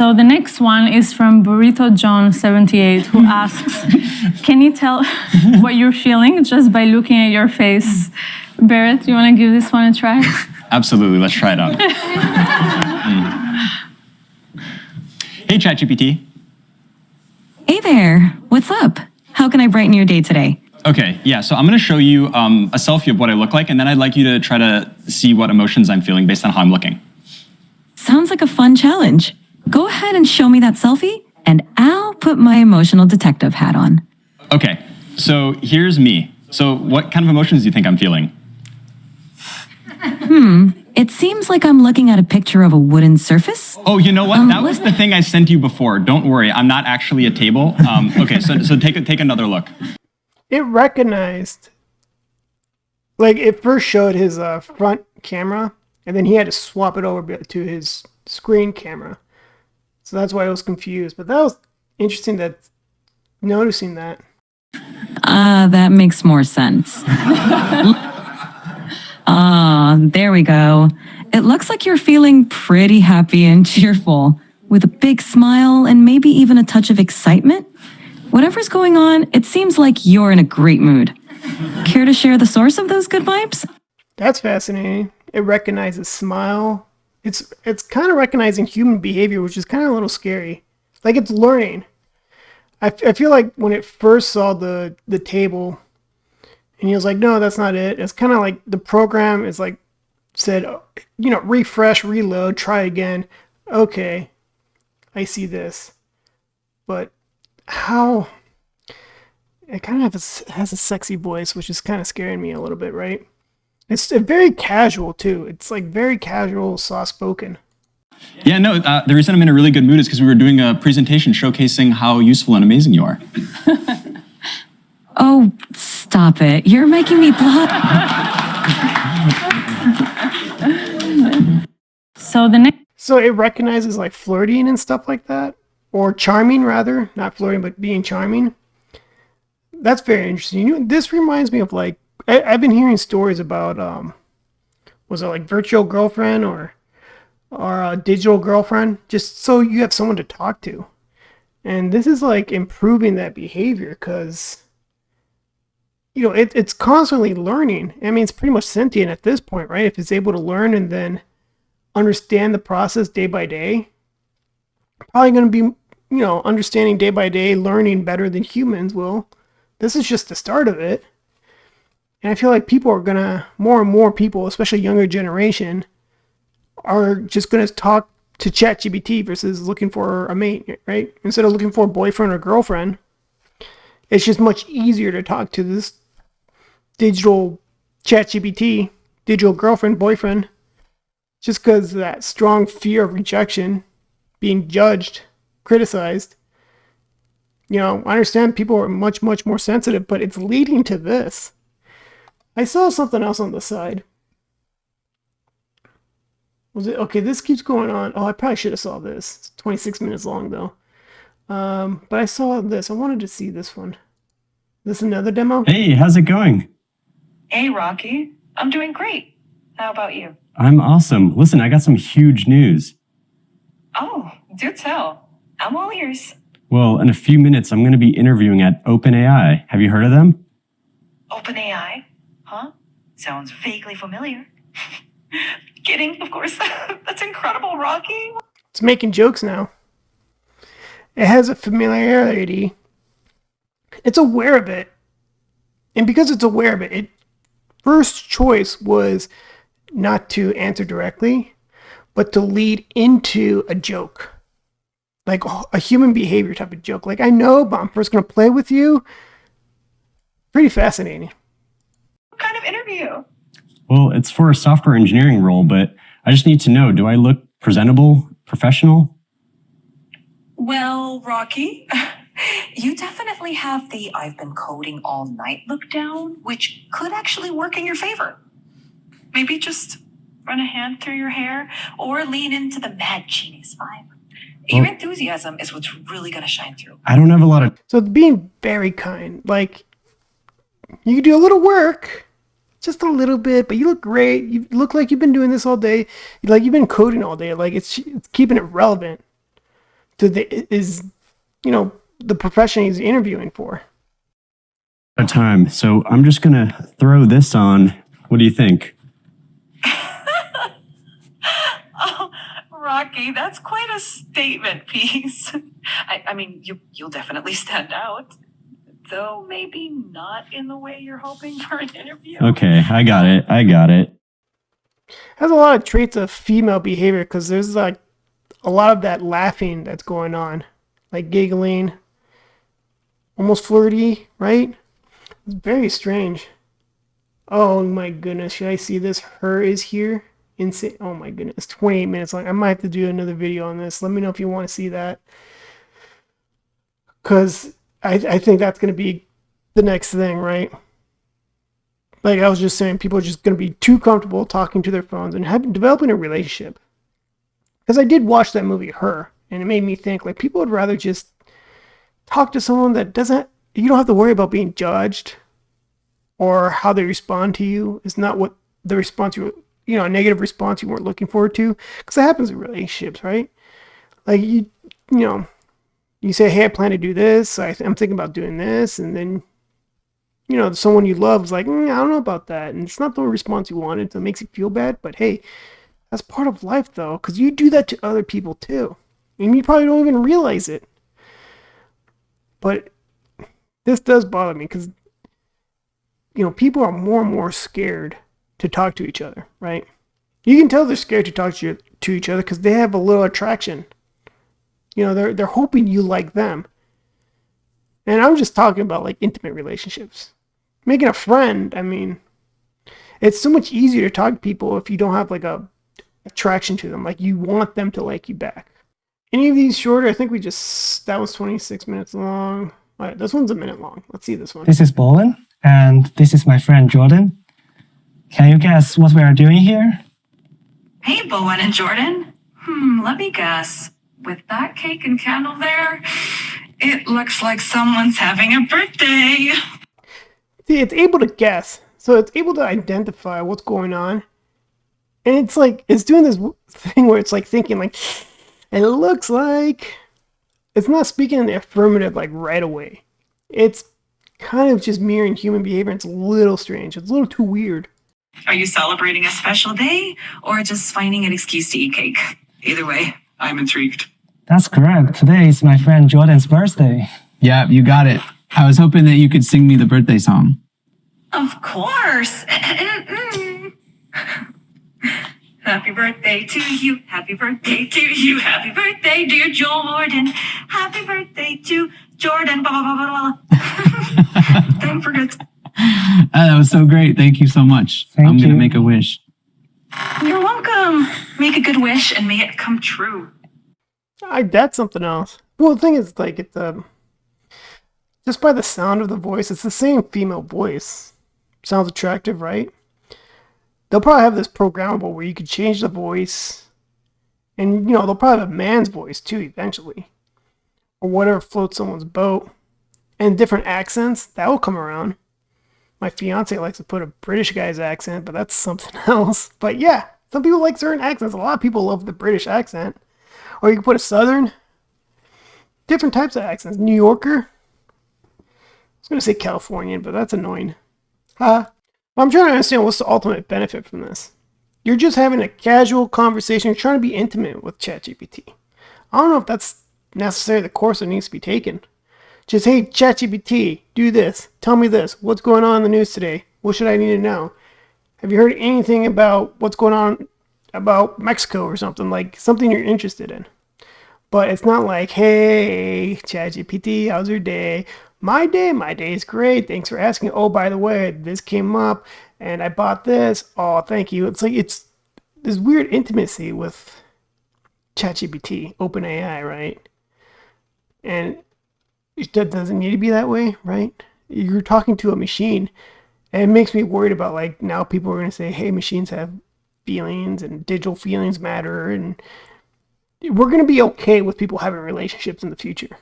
So the next one is from Burrito John 78, who asks, can you tell what you're feeling just by looking at your face? Barrett, you want to give this one a try? Absolutely, let's try it out. Hey, ChatGPT. Hey there, what's up? How can I brighten your day today? Okay, yeah, so I'm gonna show you a selfie of what I look like, and then I'd like you to try to see what emotions I'm feeling based on how I'm looking. Sounds like a fun challenge. Go ahead and show me that selfie, and I'll put my emotional detective hat on. Okay, so here's me. So what kind of emotions do you think I'm feeling? It seems like I'm looking at a picture of a wooden surface. Oh, you know what? That was the thing I sent you before. Don't worry, I'm not actually a table. Okay, so take another look. It recognized, like it first showed his front camera, and then he had to swap it over to his screen camera. So that's why I was confused. But that was interesting that noticing that. That makes more sense. There we go. It looks like you're feeling pretty happy and cheerful, with a big smile and maybe even a touch of excitement. Whatever's going on, it seems like you're in a great mood. Care to share the source of those good vibes? That's fascinating. It recognizes smile. It's kind of recognizing human behavior, which is kind of a little scary. Like it's learning. I feel like when it first saw the table, and he was like, no, that's not it. It's kind of like the program is like said, refresh, reload, try again. Okay, I see this. But how? It kind of has a sexy voice, which is kind of scaring me a little bit, right? It's very casual, too. It's like very casual, soft-spoken. Yeah, no, the reason I'm in a really good mood is because we were doing a presentation showcasing how useful and amazing you are. Oh, stop it. You're making me blush. So it recognizes like flirting and stuff like that? Or charming, rather. Not flirting, but being charming. That's very interesting. This reminds me of like, I've been hearing stories about, was it like virtual girlfriend or a digital girlfriend? Just so you have someone to talk to. And this is like improving that behavior because, it's constantly learning. I mean, it's pretty much sentient at this point, right? If it's able to learn and then understand the process day by day, probably going to be, understanding day by day, learning better than humans will. This is just the start of it. And I feel like people are going to, more and more people, especially younger generation, are just going to talk to ChatGPT versus looking for a mate, right? Instead of looking for a boyfriend or girlfriend, it's just much easier to talk to this digital ChatGPT, digital girlfriend, boyfriend, just because of that strong fear of rejection, being judged, criticized. I understand people are much, much more sensitive, but it's leading to this. I saw something else on the side. Was it? Okay, this keeps going on. Oh, I probably should have saw this. It's 26 minutes long, though. But I saw this. I wanted to see this one. This another demo? Hey, how's it going? Hey, Rocky. I'm doing great. How about you? I'm awesome. Listen, I got some huge news. Oh, do tell. I'm all ears. Well, in a few minutes, I'm going to be interviewing at OpenAI. Have you heard of them? OpenAI? Huh? Sounds vaguely familiar. Kidding, of course. That's incredible, Rocky. It's making jokes now. It has a familiarity. It's aware of it. And because it's aware of it, its first choice was not to answer directly, but to lead into a joke. Like a human behavior type of joke. Like, I know, but I'm first going to play with you. Pretty fascinating. What kind of interview? Well, it's for a software engineering role, but I just need to know, do I look presentable, professional? Well, Rocky, you definitely have the I've been coding all night look down, which could actually work in your favor. Maybe just run a hand through your hair or lean into the mad genius vibe. Your enthusiasm is what's really going to shine through. I don't have a lot of... So it's being very kind. Like, you do a little work, just a little bit, but you look great. You look like you've been doing this all day. Like, you've been coding all day. Like, it's keeping it relevant. is the profession he's interviewing for. A time. So I'm just going to throw this on. What do you think? Oh, Rocky, that's quite a statement piece. I mean, you'll definitely stand out. Though maybe not in the way you're hoping for an interview. Okay, I got it. Has a lot of traits of female behavior because there's like a lot of that laughing that's going on, like giggling, almost flirty, right? It's very strange. Oh my goodness, should I see this? Her is here. Insane. Oh my goodness, 28 minutes long. I might have to do another video on this. Let me know if you want to see that, because I think that's going to be the next thing, right? Like I was just saying, people are just going to be too comfortable talking to their phones and developing a relationship. Because I did watch that movie, Her, and it made me think, like, people would rather just talk to someone that you don't have to worry about being judged or how they respond to you. It's not what the response a negative response you weren't looking forward to. Because that happens in relationships, right? Like, you say, hey, I plan to do this. I'm thinking about doing this. And then, someone you love is like, I don't know about that. And it's not the response you wanted. So it makes you feel bad. But hey, that's part of life, though. Because you do that to other people, too. And you probably don't even realize it. But this does bother me because, people are more and more scared to talk to each other, right? You can tell they're scared to talk to each other because they have a little attraction. They're hoping you like them. And I'm just talking about like intimate relationships. Making a friend, I mean, it's so much easier to talk to people if you don't have like a attraction to them. Like you want them to like you back. Any of these shorter? I think that was 26 minutes long. All right, this one's a minute long. Let's see this one. This is Bowen, and this is my friend Jordan. Can you guess what we are doing here? Hey, Bowen and Jordan. Let me guess. With that cake and candle there, it looks like someone's having a birthday. See, it's able to guess. So it's able to identify what's going on. And it's like, it's doing this thing where it's like thinking like, it looks like, it's not speaking in the affirmative like right away. It's kind of just mirroring human behavior. It's a little strange. It's a little too weird. Are you celebrating a special day or just finding an excuse to eat cake? Either way, I'm intrigued. That's correct. Today is my friend Jordan's birthday. Yeah, you got it. I was hoping that you could sing me the birthday song. Of course. Happy birthday to you. Happy birthday to you. Happy birthday, dear Jordan. Happy birthday to Jordan. Blah, blah, blah, blah, blah. Don't forget. That was so great. Thank you so much. I'm going to make a wish. You're welcome. Make a good wish and may it come true. That's something else. Well, the thing is, like, it's just by the sound of the voice, it's the same female voice. Sounds attractive, right? They'll probably have this programmable where you could change the voice, and they'll probably have a man's voice too eventually, or whatever floats someone's boat, and different accents that will come around. My fiance likes to put a British guy's accent, but that's something else. But yeah, some people like certain accents. A lot of people love the British accent. Or you can put a Southern. Different types of accents. New Yorker. I was going to say Californian, but that's annoying. I'm trying to understand what's the ultimate benefit from this. You're just having a casual conversation. You're trying to be intimate with ChatGPT. I don't know if that's necessarily the course that needs to be taken. Just, hey, ChatGPT, do this. Tell me this. What's going on in the news today? What should I need to know? Have you heard anything about what's going on about Mexico or something? Like something you're interested in. But it's not like, hey, ChatGPT, how's your day? My day is great. Thanks for asking. Oh, by the way, this came up and I bought this. Oh, thank you. It's like, it's this weird intimacy with ChatGPT, OpenAI, right? And that doesn't need to be that way, right? You're talking to a machine, and it makes me worried about, like, now people are going to say, hey, machines have feelings and digital feelings matter, and we're going to be okay with people having relationships in the future.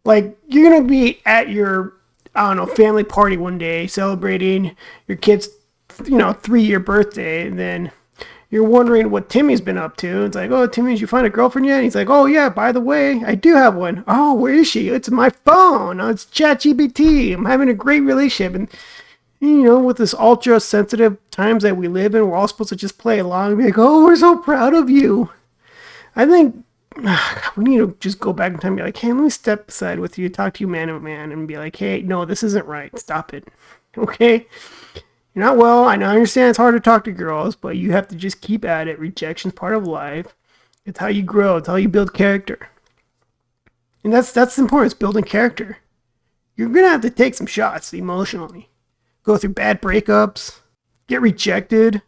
Like, you're going to be at your, I don't know, family party one day celebrating your kid's, 3-year birthday, and then you're wondering what Timmy's been up to. It's like, oh, Timmy, did you find a girlfriend yet? And he's like, oh, yeah, by the way, I do have one. Oh, where is she? It's my phone. Oh, it's ChatGPT. I'm having a great relationship. And, you know, with this ultra sensitive times that we live in, we're all supposed to just play along and be like, oh, we're so proud of you. I think we need to just go back in time and be like, hey, let me step aside with you, talk to you man to man, and be like, hey, no, this isn't right. Stop it. Okay? You're not well. I know, I understand it's hard to talk to girls, but you have to just keep at it. Rejection's part of life. It's how you grow. It's how you build character. And that's important. It's building character. You're going to have to take some shots emotionally. Go through bad breakups. Get rejected.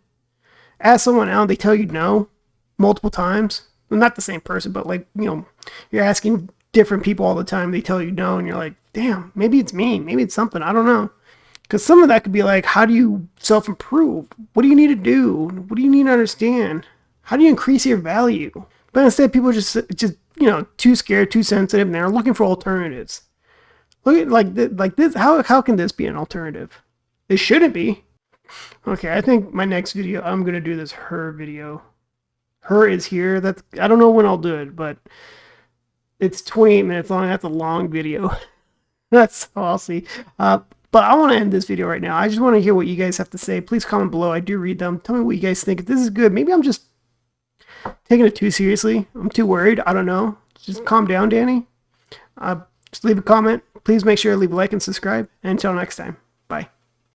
Ask someone out, they tell you no multiple times. Well, not the same person, but like, you know, you're asking different people all the time. They tell you no, and you're like, damn, maybe it's me. Maybe it's something. I don't know. Because some of that could be like, how do you self-improve? What do you need to do? What do you need to understand? How do you increase your value? But instead, people just you know, too scared, too sensitive, and they're looking for alternatives. Look at like this. How can this be an alternative? It shouldn't be. Okay, I think my next video, I'm gonna do this her video. Her is here. That's, I don't know when I'll do it, but it's 28 minutes long. That's a long video. That's all I'll see. But I want to end this video right now. I just want to hear what you guys have to say. Please comment below. I do read them. Tell me what you guys think. If this is good, maybe I'm just taking it too seriously. I'm too worried. I don't know. Just calm down, Danny. Just leave a comment. Please make sure to leave a like and subscribe. And until next time, bye.